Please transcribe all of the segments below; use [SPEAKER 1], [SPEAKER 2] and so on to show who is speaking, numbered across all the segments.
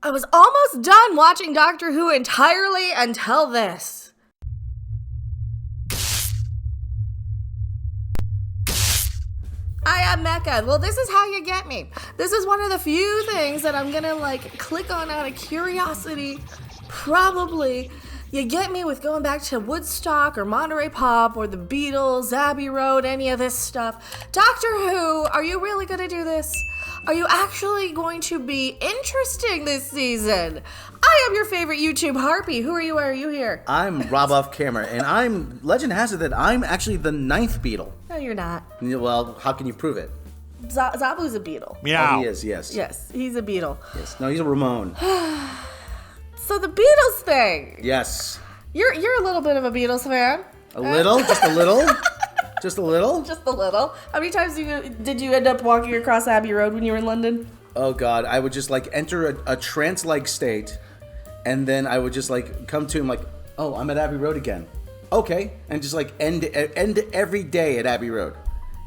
[SPEAKER 1] I was almost done watching Doctor Who entirely until this. I am Mecca. Well, this is how you get me. This is one of the few things that I'm gonna click on out of curiosity. Probably. You get me with going back to Woodstock or Monterey Pop or the Beatles, Abbey Road, any of this stuff. Doctor Who, are you really going to do this? Are you actually going to be interesting this season? I am your favorite YouTube harpy. Who are you? Why are you here?
[SPEAKER 2] I'm Rob off camera, and legend has it that I'm actually the 9th Beatle.
[SPEAKER 1] No, you're not.
[SPEAKER 2] Well, how can you prove it?
[SPEAKER 1] Zabu's a Beatle.
[SPEAKER 3] Meow.
[SPEAKER 2] Oh, he is, yes.
[SPEAKER 1] Yes, he's a Beatle.
[SPEAKER 2] Yes. No, he's a Ramon.
[SPEAKER 1] So the Beatles thing.
[SPEAKER 2] Yes.
[SPEAKER 1] You're a little bit of a Beatles fan.
[SPEAKER 2] A little? Just a little? Just a little?
[SPEAKER 1] Just a little. How many times did you end up walking across Abbey Road when you were in London?
[SPEAKER 2] Oh, God. I would just, enter a trance-like state, and then I would just, come to him oh, I'm at Abbey Road again. Okay. And just, end every day at Abbey Road.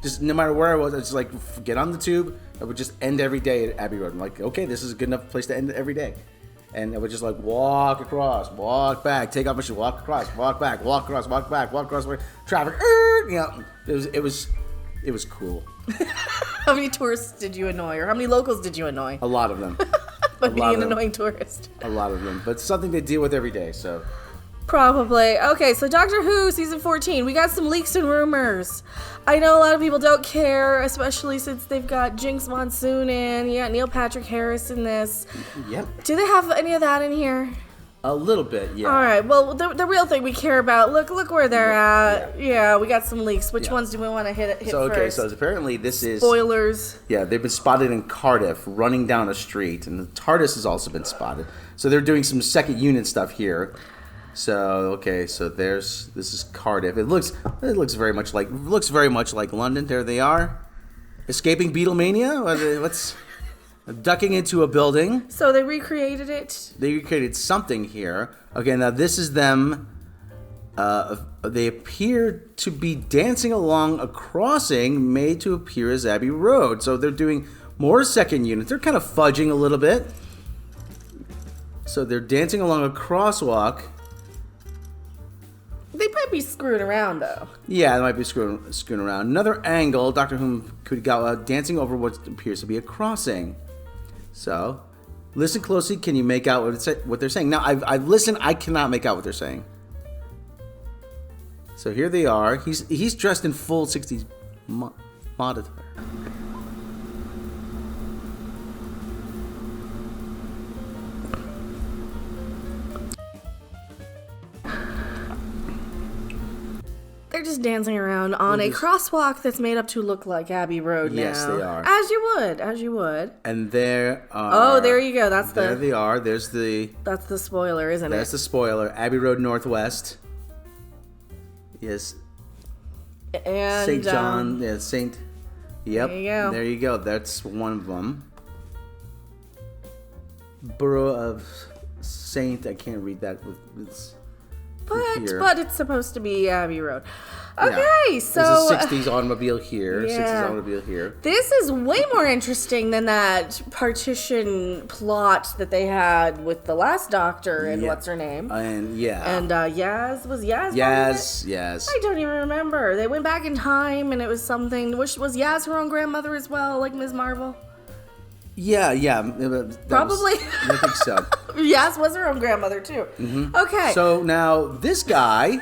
[SPEAKER 2] Just no matter where I was, I just, get on the tube. I would just end every day at Abbey Road. I'm like, okay, this is a good enough place to end every day. And I would just walk across, walk back, take off my shoe, walk across, walk back, walk across, walk back, walk across, traffic. It was cool.
[SPEAKER 1] How many tourists did you annoy, or how many locals did you annoy?
[SPEAKER 2] A lot of them.
[SPEAKER 1] By being an annoying tourist.
[SPEAKER 2] A lot of them, but something they deal with every day. So.
[SPEAKER 1] Probably. Okay, so Doctor Who season 14. We got some leaks and rumors. I know a lot of people don't care, especially since they've got Jinkx, Monsoon in. You got Neil Patrick Harris in this.
[SPEAKER 2] Yep.
[SPEAKER 1] Do they have any of that in here?
[SPEAKER 2] A little bit, yeah.
[SPEAKER 1] All right. Well, the real thing we care about. Look where they're at. Yeah, we got some leaks. Which ones do we want to hit first?
[SPEAKER 2] Okay, so apparently this is
[SPEAKER 1] spoilers.
[SPEAKER 2] Yeah, they've been spotted in Cardiff running down a street, and the TARDIS has also been spotted. So they're doing some second unit stuff here. So okay, so this is Cardiff. It looks very much like London. There they are, escaping Beatlemania. What's ducking into a building?
[SPEAKER 1] So they recreated it.
[SPEAKER 2] They recreated something here. Okay, now this is them. They appear to be dancing along a crossing made to appear as Abbey Road. So they're doing more second units. They're kind of fudging a little bit. So they're dancing along a crosswalk.
[SPEAKER 1] They might be screwing around, though.
[SPEAKER 2] Yeah, they might be screwing around. Another angle, Doctor Who could go dancing over what appears to be a crossing. So, listen closely. Can you make out what they're saying? Now, I've listened. I cannot make out what they're saying. So here they are. He's dressed in full 60s mod.
[SPEAKER 1] They're just dancing around on a crosswalk that's made up to look like Abbey Road now.
[SPEAKER 2] Yes, they are.
[SPEAKER 1] As you would.
[SPEAKER 2] And there are...
[SPEAKER 1] Oh, there you go.
[SPEAKER 2] There they are. That's the
[SPEAKER 1] spoiler, isn't it?
[SPEAKER 2] That's the spoiler. Abbey Road Northwest. Yes.
[SPEAKER 1] And
[SPEAKER 2] St. John. Yeah, St. Yep.
[SPEAKER 1] There you go.
[SPEAKER 2] There you go. That's one of them. Borough of Saint. I can't read that with
[SPEAKER 1] But it's supposed to be Abbey Road. Okay,
[SPEAKER 2] yeah.
[SPEAKER 1] so...
[SPEAKER 2] There's a 60s automobile here.
[SPEAKER 1] Yeah.
[SPEAKER 2] 60s automobile here.
[SPEAKER 1] This is way more interesting than that partition plot that they had with the last Doctor and what's her name?
[SPEAKER 2] And yeah.
[SPEAKER 1] And Yaz? Was Yaz?
[SPEAKER 2] Yes.
[SPEAKER 1] I don't even remember. They went back in time and it was something... Was Yaz her own grandmother as well, like Ms. Marvel?
[SPEAKER 2] Yeah.
[SPEAKER 1] Probably.
[SPEAKER 2] I think so.
[SPEAKER 1] Yaz was her own grandmother too.
[SPEAKER 2] Mm-hmm.
[SPEAKER 1] Okay.
[SPEAKER 2] So now this guy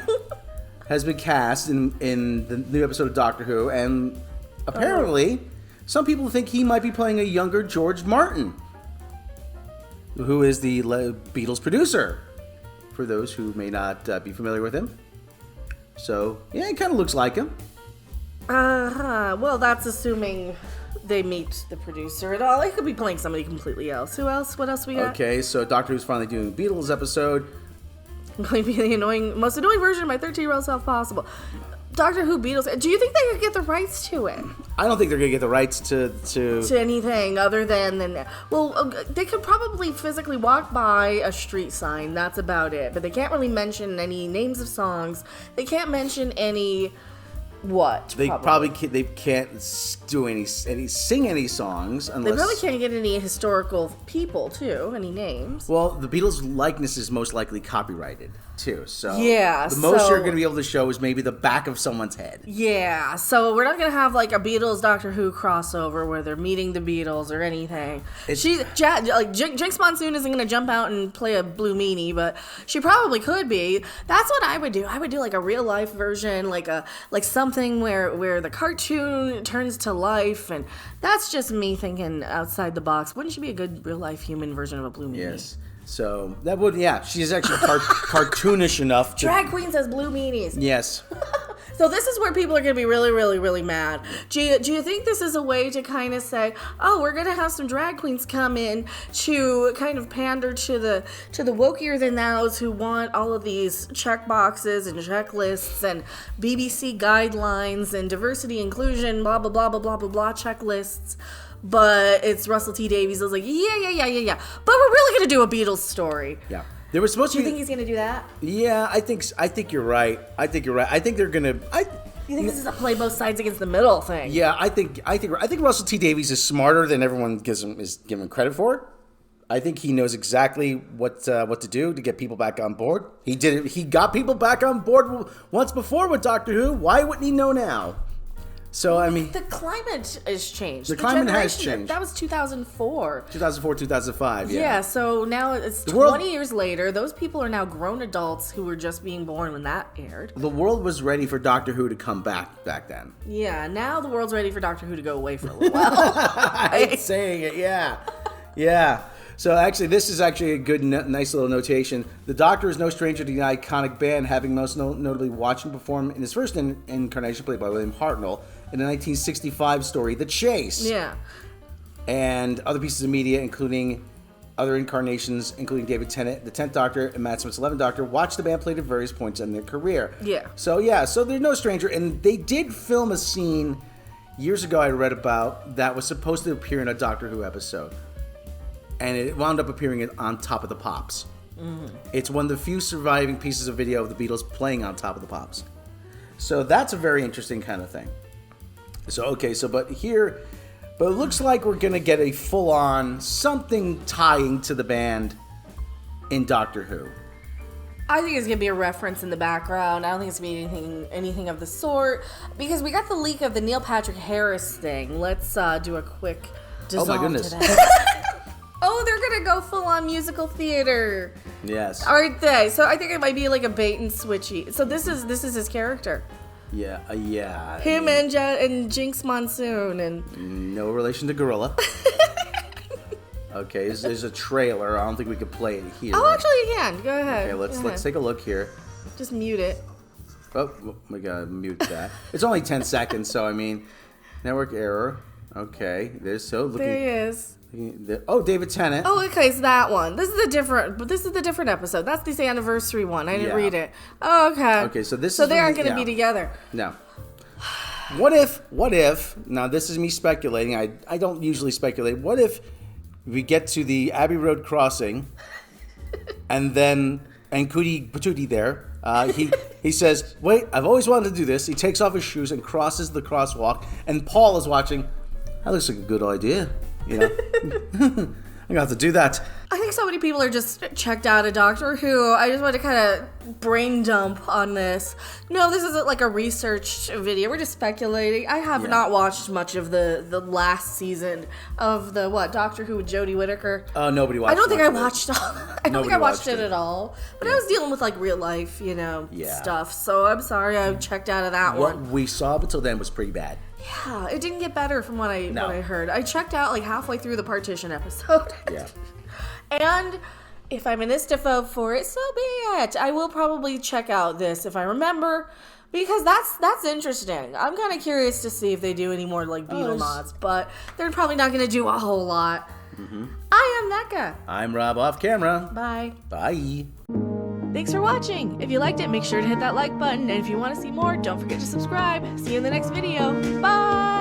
[SPEAKER 2] has been cast in the new episode of Doctor Who, and apparently some people think he might be playing a younger George Martin, who is the Beatles producer, for those who may not be familiar with him. So yeah, he kind of looks like him.
[SPEAKER 1] Well, that's assuming they meet the producer at all. He could be playing somebody completely else. Who else? What else we got?
[SPEAKER 2] Okay, so Doctor Who's finally doing a Beatles episode.
[SPEAKER 1] Going to be the most annoying version of my 13-year-old self possible. Doctor Who Beatles. Do you think they could get the rights to it?
[SPEAKER 2] I don't think they're going to get the rights to
[SPEAKER 1] anything other than... Well, they could probably physically walk by a street sign. That's about it. But they can't really mention any names of songs. They can't mention any What?
[SPEAKER 2] They they can't sing any songs
[SPEAKER 1] They
[SPEAKER 2] unless
[SPEAKER 1] probably can't get any historical people too, any names.
[SPEAKER 2] Well, the Beatles likeness is most likely copyrighted too. So
[SPEAKER 1] yeah,
[SPEAKER 2] the most you're going to be able to show is maybe the back of someone's head.
[SPEAKER 1] Yeah, so we're not going to have like a Beatles Doctor Who crossover where they're meeting the Beatles or anything. Jinkx Monsoon isn't going to jump out and play a Blue Meanie, but she probably could be. That's what I would do. I would do like a real life version, like something where the cartoon turns to life, and that's just me thinking outside the box. Wouldn't she be a good real life human version of a Blue Meanie?
[SPEAKER 2] Yes. So that would, she's actually cartoonish enough.
[SPEAKER 1] Drag queens as Blue Meanies.
[SPEAKER 2] Yes.
[SPEAKER 1] So this is where people are going to be really, really, really mad. Do you think this is a way to kind of say, oh, we're going to have some drag queens come in to kind of pander to the wokier than thous who want all of these check boxes and checklists and BBC guidelines and diversity, inclusion, blah, blah, blah, blah, blah, blah, blah, checklists. But it's Russell T Davies. I was like, yeah. But we're really going to do a Beatles story.
[SPEAKER 2] Yeah. There was supposed to
[SPEAKER 1] Do
[SPEAKER 2] be.
[SPEAKER 1] you think he's going to do that?
[SPEAKER 2] Yeah, I think you're right. I think they're gonna.
[SPEAKER 1] You think this is a play both sides against the middle thing?
[SPEAKER 2] Yeah, I think Russell T Davies is smarter than everyone is given credit for. I think he knows exactly what to do to get people back on board. He did it. He got people back on board once before with Doctor Who. Why wouldn't he know now? So, I mean...
[SPEAKER 1] The climate has changed.
[SPEAKER 2] The climate has changed.
[SPEAKER 1] That was 2004.
[SPEAKER 2] 2004, 2005, yeah.
[SPEAKER 1] Yeah, so now it's 20 years later. Those people are now grown adults who were just being born when that aired.
[SPEAKER 2] The world was ready for Doctor Who to come back then.
[SPEAKER 1] Yeah, now the world's ready for Doctor Who to go away for a little while.
[SPEAKER 2] I hate saying it, yeah. Yeah. So actually, this is actually a good, nice little notation. The Doctor is no stranger to the iconic band, having most notably watched him perform in his first incarnation, played by William Hartnell, in the 1965 story, The Chase.
[SPEAKER 1] Yeah.
[SPEAKER 2] And other pieces of media, including other incarnations, including David Tennant, the 10th Doctor, and Matt Smith's 11th Doctor, watched the band play at various points in their career.
[SPEAKER 1] Yeah.
[SPEAKER 2] So they're no stranger. And they did film a scene years ago I read about that was supposed to appear in a Doctor Who episode. And it wound up appearing on Top of the Pops. Mm-hmm. It's one of the few surviving pieces of video of the Beatles playing on Top of the Pops. So that's a very interesting kind of thing. But it looks like we're going to get a full-on something tying to the band in Doctor Who.
[SPEAKER 1] I think it's going to be a reference in the background. I don't think it's going to be anything of the sort. Because we got the leak of the Neil Patrick Harris thing. Let's do a quick dissolve
[SPEAKER 2] Oh my goodness.
[SPEAKER 1] to that. Oh, they're going to go full-on musical theater.
[SPEAKER 2] Yes.
[SPEAKER 1] Aren't they? So I think it might be like a bait and switchy. So this is his character.
[SPEAKER 2] Yeah.
[SPEAKER 1] Him and Jinkx Monsoon and
[SPEAKER 2] no relation to Gorilla. Okay, there's a trailer. I don't think we could play it here.
[SPEAKER 1] Oh, actually, you can. Go ahead.
[SPEAKER 2] Okay, let's take a look here.
[SPEAKER 1] Just mute it.
[SPEAKER 2] Oh, we gotta mute that. It's only 10 seconds, so I mean, network error. Okay, there
[SPEAKER 1] he is.
[SPEAKER 2] Oh, David Tennant.
[SPEAKER 1] Oh, okay, it's that one. This is the different episode. That's this anniversary one. I didn't read it. Oh, okay.
[SPEAKER 2] Okay, so
[SPEAKER 1] they aren't going to be together.
[SPEAKER 2] No. What if, now this is me speculating, I don't usually speculate, what if we get to the Abbey Road crossing and Cootie Patootie there, he says, wait, I've always wanted to do this. He takes off his shoes and crosses the crosswalk, and Paul is watching. That looks like a good idea. You know, I'm gonna have to do that.
[SPEAKER 1] I think so many people are just checked out of Doctor Who. I just want to kind of brain dump on this. No, this isn't like a research video. We're just speculating. I have not watched much of the last season of the Doctor Who with Jodie Whittaker.
[SPEAKER 2] Nobody watched.
[SPEAKER 1] I don't think I watched. I don't think I watched it at all. But I was dealing with like real life, stuff. So I'm sorry I checked out of that one.
[SPEAKER 2] What we saw up until then was pretty bad.
[SPEAKER 1] Yeah, it didn't get better from what I heard. I checked out like halfway through the Partition episode.
[SPEAKER 2] Yeah.
[SPEAKER 1] And if I'm an istaphobe for it, so be it. I will probably check out this if I remember, because that's interesting. I'm kind of curious to see if they do any more like Beatle nods, but they're probably not going to do a whole lot. Mm-hmm. I am Necca.
[SPEAKER 2] I'm Rob off camera.
[SPEAKER 1] Bye.
[SPEAKER 2] Bye.
[SPEAKER 1] Thanks for watching. If you liked it, make sure to hit that like button. And if you want to see more, don't forget to subscribe. See you in the next video. Bye!